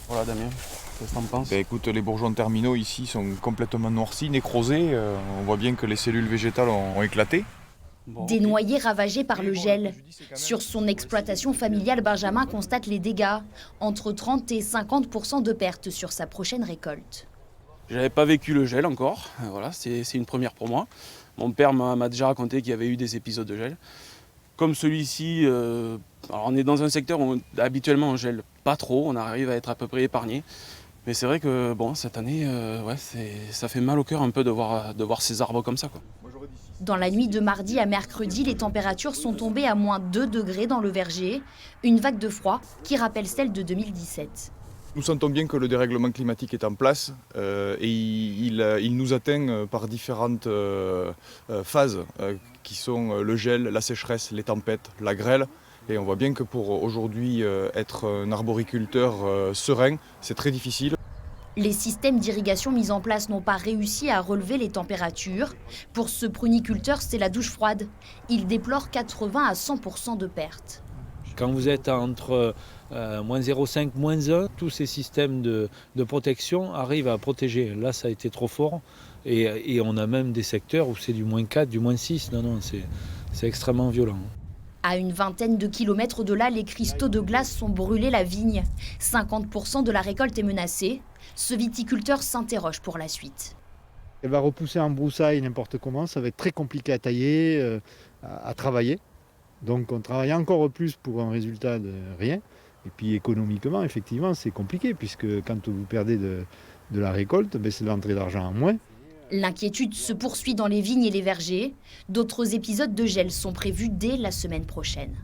Voilà Damien, qu'est-ce que t'en penses? Écoute, les bourgeons terminaux ici sont complètement noircis, nécrosés. On voit bien que les cellules végétales ont éclaté. Bon, Des ok. noyers ravagés par Oui, le bon, le gel. préjudice, c'est quand même Sur qu'il son faut exploitation essayer de familiale, récupérer Benjamin le constate les dégâts. Entre 30 et 50% de pertes sur sa prochaine récolte. J'avais pas vécu le gel encore, voilà, c'est une première pour moi. Mon père m'a déjà raconté qu'il y avait eu des épisodes de gel. Comme celui-ci, alors on est dans un secteur où habituellement on gèle pas trop, on arrive à être à peu près épargné. Mais c'est vrai que bon, cette année, ça fait mal au cœur un peu de voir ces arbres comme ça, quoi. Dans la nuit de mardi à mercredi, les températures sont tombées à moins 2 degrés dans le verger. Une vague de froid qui rappelle celle de 2017. Nous sentons bien que le dérèglement climatique est en place et il nous atteint par différentes phases qui sont le gel, la sécheresse, les tempêtes, la grêle. Et on voit bien que pour aujourd'hui être un arboriculteur serein, c'est très difficile. Les systèmes d'irrigation mis en place n'ont pas réussi à relever les températures. Pour ce pruniculteur, c'est la douche froide. Il déplore 80 à 100% de pertes. Quand vous êtes entre moins 0,5, moins 1, tous ces systèmes de protection arrivent à protéger. Là, ça a été trop fort. Et on a même des secteurs où c'est du moins 4, du moins 6. Non, c'est extrêmement violent. À une vingtaine de kilomètres de là, les cristaux de glace sont brûlés la vigne. 50% de la récolte est menacée. Ce viticulteur s'interroge pour la suite. Elle va repousser en broussailles n'importe comment, ça va être très compliqué à tailler, à travailler. Donc on travaille encore plus pour un résultat de rien. Et puis économiquement, effectivement, c'est compliqué puisque quand vous perdez de la récolte, c'est de l'entrée d'argent en moins. L'inquiétude se poursuit dans les vignes et les vergers. D'autres épisodes de gel sont prévus dès la semaine prochaine.